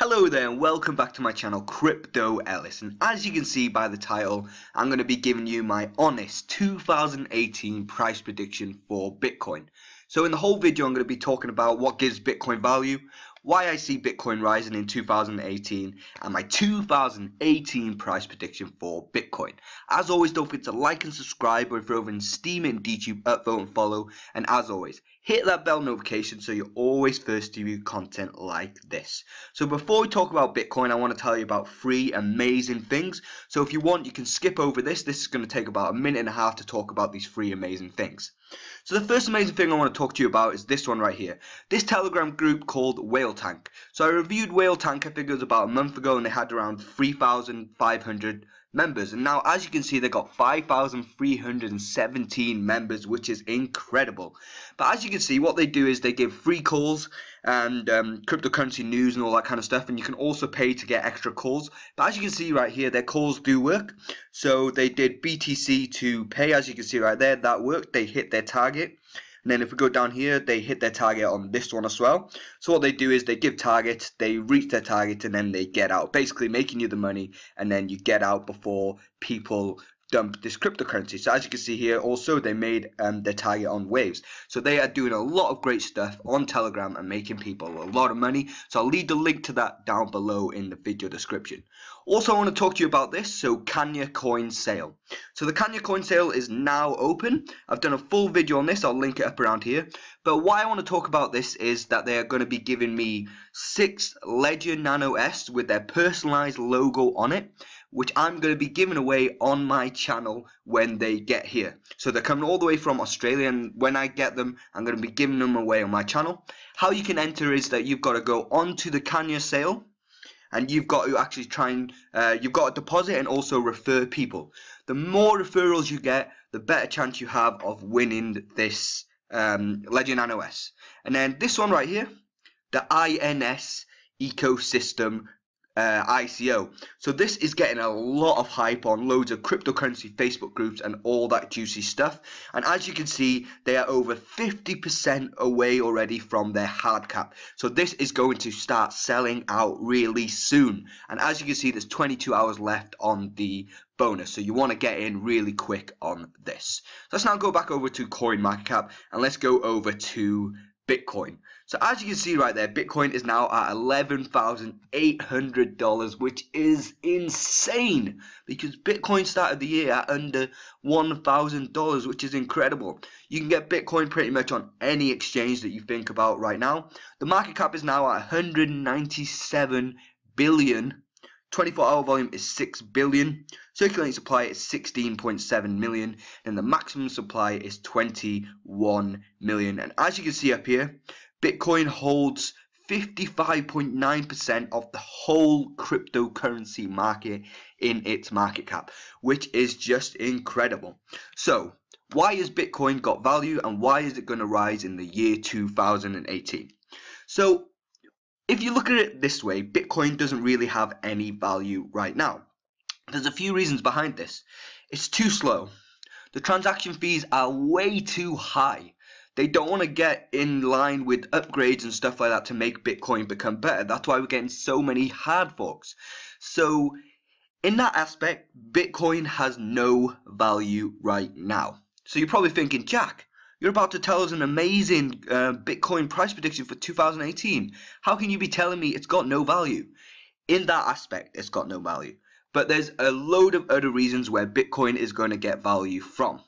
Hello there and welcome back to my channel Crypto Ellis, and as you can see by the title, I'm going to be giving you my honest 2018 price prediction for Bitcoin. So in the whole video I'm going to be talking about what gives Bitcoin value, why I see Bitcoin rising in 2018, and my 2018 price prediction for Bitcoin. As always, don't forget to like and subscribe, or if you're over in Steam and YouTube, upvote and follow, and as always, hit that bell notification so you're always first to view content like this. So before we talk about Bitcoin, I want to tell you about three amazing things. So if you want, you can skip over this. This is going to take about a minute and a half to talk about these three amazing things. So the first amazing thing I want to talk to you about is this one right here. This Telegram group called Whale Tank. So I reviewed Whale Tank, I think it was about a month ago, and they had around 3,500 members, and now as you can see they got 5,317 members, which is incredible. But as you can see, what they do is they give free calls and cryptocurrency news and all that kind of stuff, and you can also pay to get extra calls. But as you can see right here, their calls do work. So they did BTC to pay, as you can see right there, that worked. They hit their target. And then if we go down here, they hit their target on this one as well. So what they do is they give targets, they reach their target, and then they get out, basically making you the money, and then you get out before people dump this cryptocurrency. So as you can see here, also they made their target on Waves. So they are doing a lot of great stuff on Telegram and making people a lot of money. So I'll leave the link to that down below in the video description. Also, I want to talk to you about this. So Kanya coin sale. So the Kanya coin sale is now open. I've done a full video on this. I'll link it up around here. But why I want to talk about this is that they are going to be giving me 6 Ledger Nano S with their personalized logo on it, which I'm going to be giving away on my channel when they get here. So they're coming all the way from Australia, and when I get them, I'm going to be giving them away on my channel. How you can enter is that you've got to go onto the Kanya sale, and you've got to actually try and you've got to deposit and also refer people. The more referrals you get, the better chance you have of winning this Ledger Nano S. And then this one right here, the INS ecosystem ICO. So this is getting a lot of hype on loads of cryptocurrency Facebook groups and all that juicy stuff. And as you can see, they are over 50% away already from their hard cap. So this is going to start selling out really soon. And as you can see, there's 22 hours left on the bonus. So you want to get in really quick on this. So let's now go back over to CoinMarketCap and let's go over to Bitcoin. So as you can see right there, Bitcoin is now at $11,800, which is insane because Bitcoin started the year at under $1,000, which is incredible. You can get Bitcoin pretty much on any exchange that you think about right now. The market cap is now at 197 billion. 24-hour volume is 6 billion. Circulating supply is 16.7 million. And the maximum supply is 21 million. And as you can see up here, Bitcoin holds 55.9% of the whole cryptocurrency market in its market cap, which is just incredible. So why has Bitcoin got value, and why is it going to rise in the year 2018? So if you look at it this way, Bitcoin doesn't really have any value right now. There's a few reasons behind this. It's too slow. The transaction fees are way too high. They don't want to get in line with upgrades and stuff like that to make Bitcoin become better. That's why we're getting so many hard forks. So in that aspect, Bitcoin has no value right now. So you're probably thinking, Jack, you're about to tell us an amazing Bitcoin price prediction for 2018. How can you be telling me it's got no value? In that aspect, it's got no value. But there's a load of other reasons where Bitcoin is going to get value from.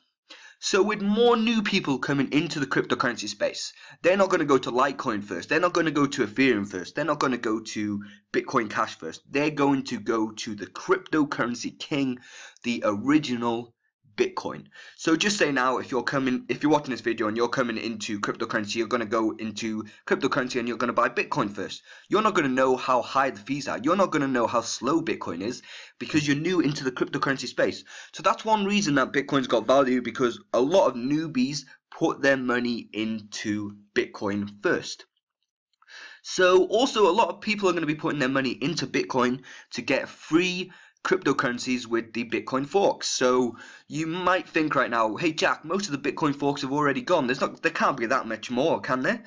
So with more new people coming into the cryptocurrency space, they're not going to go to Litecoin first. They're not going to go to Ethereum first. They're not going to go to Bitcoin Cash first. They're going to go to the cryptocurrency king, the original Bitcoin. So just say now, if you're watching this video and you're coming into cryptocurrency, you're going to go into cryptocurrency and you're going to buy Bitcoin first. You're not going to know how high the fees are. You're not going to know how slow Bitcoin is because you're new into the cryptocurrency space. So that's one reason that Bitcoin's got value, because a lot of newbies put their money into Bitcoin first. So also a lot of people are going to be putting their money into Bitcoin to get free cryptocurrencies with the Bitcoin forks. So you might think right now, hey Jack, most of the Bitcoin forks have already gone. There can't be that much more, can there?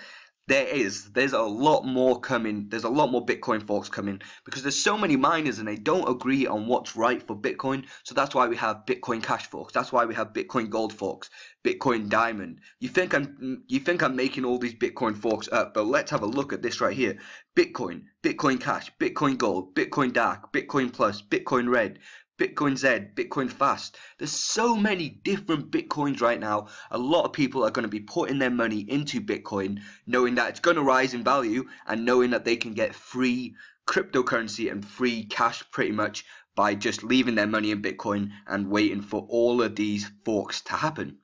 There's a lot more coming. There's a lot more Bitcoin forks coming because there's so many miners and they don't agree on what's right for Bitcoin. So that's why we have Bitcoin Cash forks. That's why we have Bitcoin Gold forks, Bitcoin Diamond. You think I'm making all these Bitcoin forks up, but let's have a look at this right here. Bitcoin, Bitcoin Cash, Bitcoin Gold, Bitcoin Dark, Bitcoin Plus, Bitcoin Red, Bitcoin Z, Bitcoin Fast. There's so many different Bitcoins right now. A lot of people are going to be putting their money into Bitcoin, knowing that it's going to rise in value and knowing that they can get free cryptocurrency and free cash pretty much by just leaving their money in Bitcoin and waiting for all of these forks to happen.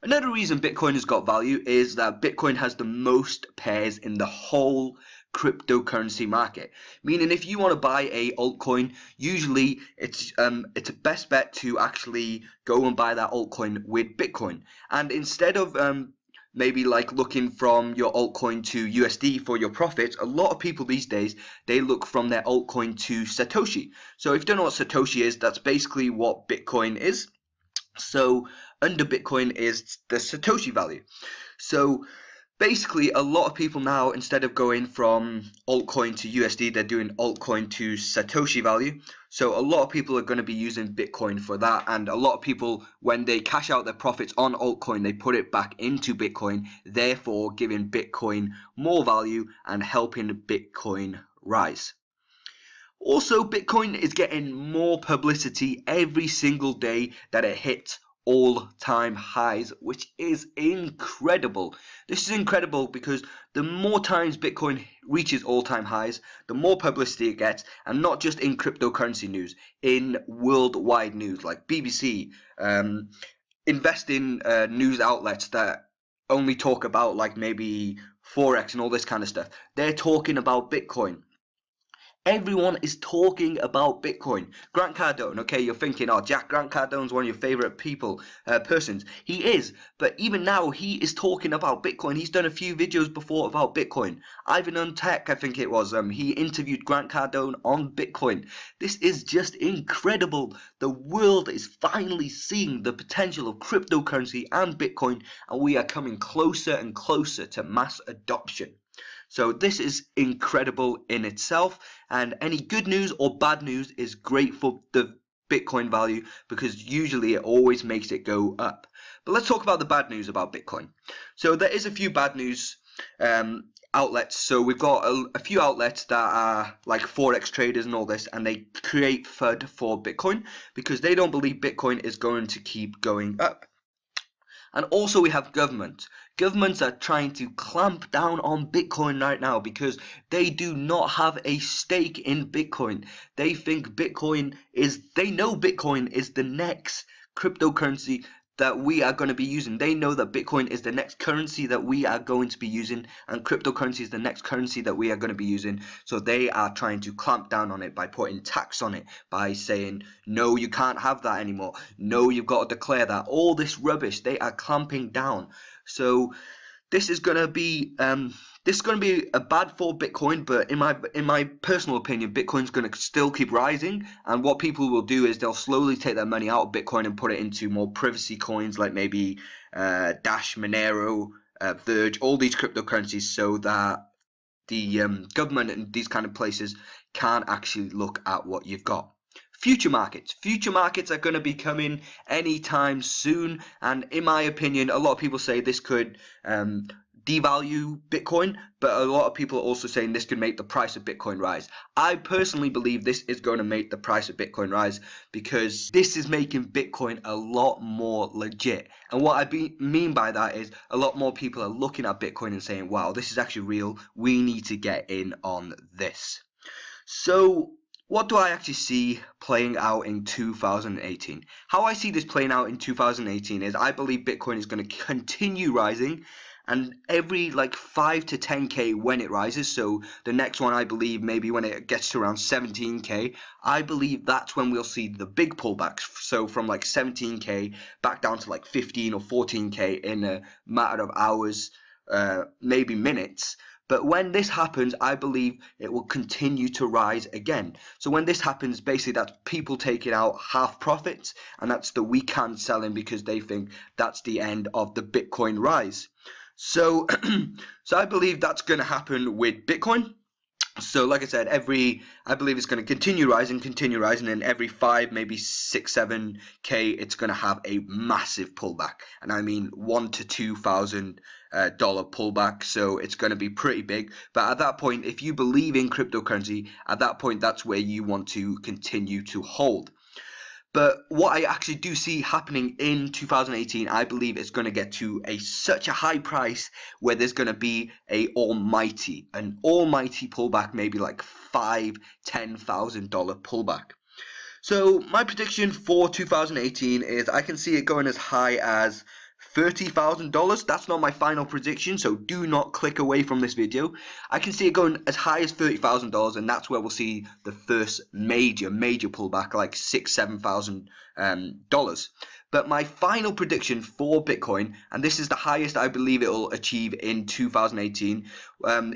Another reason Bitcoin has got value is that Bitcoin has the most pairs in the whole cryptocurrency market, meaning if you want to buy a altcoin, usually it's a best bet to actually go and buy that altcoin with Bitcoin. And instead of maybe like looking from your altcoin to USD for your profits, a lot of people these days, they look from their altcoin to Satoshi. So if you don't know what Satoshi is, that's basically what Bitcoin is. So under Bitcoin is the Satoshi value. So basically, a lot of people now, instead of going from altcoin to USD, they're doing altcoin to Satoshi value. So a lot of people are going to be using Bitcoin for that. And a lot of people, when they cash out their profits on altcoin, they put it back into Bitcoin, therefore giving Bitcoin more value and helping Bitcoin rise. Also, Bitcoin is getting more publicity every single day that it hits all-time highs, which is incredible. This is incredible because the more times Bitcoin reaches all-time highs, the more publicity it gets, and not just in cryptocurrency news, in worldwide news like BBC, investing news outlets that only talk about like maybe Forex and all this kind of stuff. They're talking about Bitcoin. Everyone is talking about Bitcoin. Grant Cardone, okay, you're thinking, oh, Jack, Grant Cardone's one of your favorite persons. He is, but even now, he is talking about Bitcoin. He's done a few videos before about Bitcoin. Ivan on Tech, I think it was, he interviewed Grant Cardone on Bitcoin. This is just incredible. The world is finally seeing the potential of cryptocurrency and Bitcoin, and we are coming closer and closer to mass adoption. So this is incredible in itself, and any good news or bad news is great for the Bitcoin value because usually it always makes it go up. But let's talk about the bad news about Bitcoin. So there is a few bad news outlets. So we've got a few outlets that are like Forex traders and all this, and they create FUD for Bitcoin because they don't believe Bitcoin is going to keep going up. And also we have government. Governments are trying to clamp down on Bitcoin right now because they do not have a stake in Bitcoin. They think they know Bitcoin is the next cryptocurrency that we are going to be using. They know that Bitcoin is the next currency that we are going to be using, and cryptocurrency is the next currency that we are going to be using. So they are trying to clamp down on it by putting tax on it, by saying, no, you can't have that anymore. No, you've got to declare that. All this rubbish, they are clamping down. So this is going to be a bad for Bitcoin, but in my personal opinion, Bitcoin's going to still keep rising. And what people will do is they'll slowly take their money out of Bitcoin and put it into more privacy coins, like maybe Dash, Monero, Verge, all these cryptocurrencies, so that the government and these kind of places can't actually look at what you've got. Future markets. Future markets are going to be coming anytime soon, and in my opinion, a lot of people say this could devalue Bitcoin, but a lot of people are also saying this could make the price of Bitcoin rise. I personally believe this is going to make the price of Bitcoin rise because this is making Bitcoin a lot more legit. And what I mean by that is a lot more people are looking at Bitcoin and saying, wow, this is actually real. We need to get in on this. So what do I actually see playing out in 2018? How I see this playing out in 2018 is I believe Bitcoin is going to continue rising, and every like 5 to 10k when it rises, so the next one I believe maybe when it gets to around 17k, I believe that's when we'll see the big pullbacks. So from like 17k back down to like 15 or 14k in a matter of hours, maybe minutes. But when this happens, I believe it will continue to rise again. So when this happens, basically that's people taking out half profits, and that's the weak hand selling because they think that's the end of the Bitcoin rise. So, so I believe that's going to happen with Bitcoin. So like I said, I believe it's going to continue rising, and every 5, maybe 6, 7K, it's going to have a massive pullback, and I mean $1,000 to $2,000 pullback. So it's going to be pretty big. But at that point, if you believe in cryptocurrency, at that point, that's where you want to continue to hold. But what I actually do see happening in 2018, I believe it's going to get to such a high price where there's going to be an almighty pullback, maybe like $5,000, $10,000 pullback. So my prediction for 2018 is I can see it going as high as $30,000. That's not my final prediction, so do not click away from this video. I can see it going as high as $30,000, and that's where we'll see the first major pullback, like $6,000, $7,000. But my final prediction for Bitcoin, and this is the highest I believe it will achieve in 2018.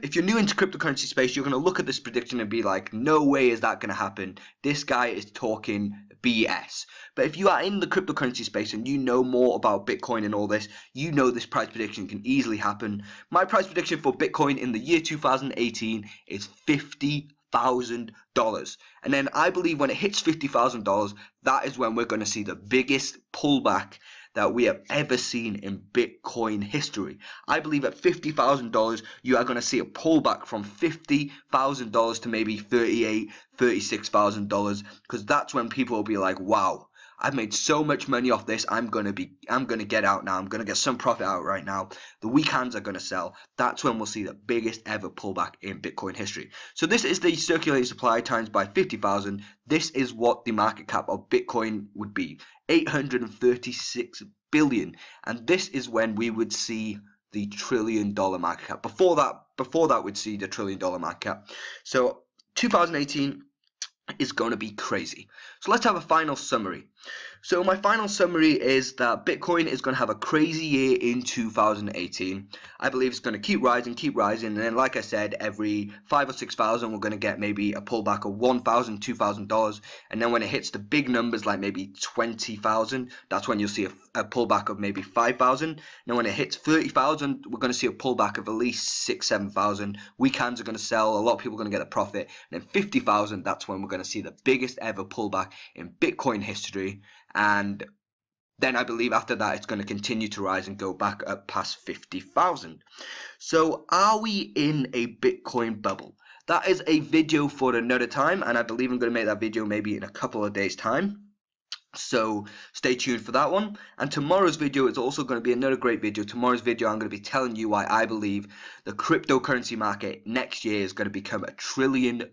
If you're new into cryptocurrency space, you're going to look at this prediction and be like, no way is that going to happen. This guy is talking BS. But if you are in the cryptocurrency space and you know more about Bitcoin and all this, you know this price prediction can easily happen. My price prediction for Bitcoin in the year 2018 is $50,000. And then I believe when it hits $50,000, that is when we're going to see the biggest pullback that we have ever seen in Bitcoin history. I believe at $50,000, you are going to see a pullback from $50,000 to maybe $38,000, $36,000, because that's when people will be like, wow, I've made so much money off this. I'm gonna get out now. I'm gonna get some profit out right now. The weak hands are gonna sell. That's when we'll see the biggest ever pullback in Bitcoin history. So this is the circulating supply times by 50,000. This is what the market cap of Bitcoin would be, 836 billion. And this is when we would see the $1 trillion market cap. Before that, we'd see the $1 trillion market cap. So 2018 is going to be crazy. So let's have a final summary. So my final summary is that Bitcoin is going to have a crazy year in 2018. I believe it's going to keep rising, and then like I said, every 5,000 or 6,000 we're going to get maybe a pullback of $1,000, $2,000, and then when it hits the big numbers like maybe 20,000, that's when you'll see a pullback of maybe 5,000. Now when it hits 30,000, we're going to see a pullback of at least 6,000, 7,000. Weak hands are going to sell, a lot of people are going to get a profit, and then 50,000, that's when we're going to see the biggest ever pullback in Bitcoin history. And then I believe after that it's going to continue to rise and go back up past 50,000. So are we in a Bitcoin bubble? That is a video for another time, and I believe I'm going to make that video maybe in a couple of days time. So stay tuned for that one. And tomorrow's video is also going to be another great video. Tomorrow's video I'm going to be telling you why I believe the cryptocurrency market next year is going to become a $1 trillion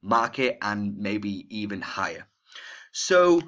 market and maybe even higher. So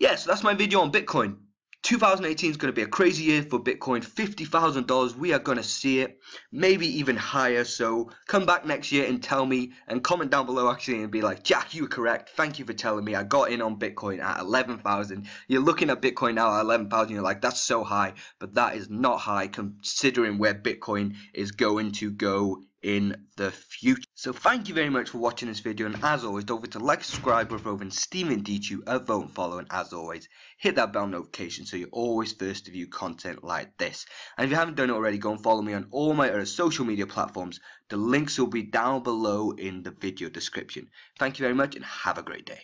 yeah, so that's my video on Bitcoin. 2018 is going to be a crazy year for Bitcoin. $50,000, we are going to see it, maybe even higher. So come back next year and tell me, and comment down below actually and be like, Jack, you were correct. Thank you for telling me. I got in on Bitcoin at 11,000. You're looking at Bitcoin now at 11,000. You're like, that's so high, but that is not high considering where Bitcoin is going to go in the future. So thank you very much for watching this video, and as always, don't forget to like, subscribe, or over Steven D2, vote and follow, and as always, hit that bell notification so you're always first to view content like this. And if you haven't done it already, go and follow me on all my other social media platforms. The links will be down below in the video description. Thank you very much and have a great day.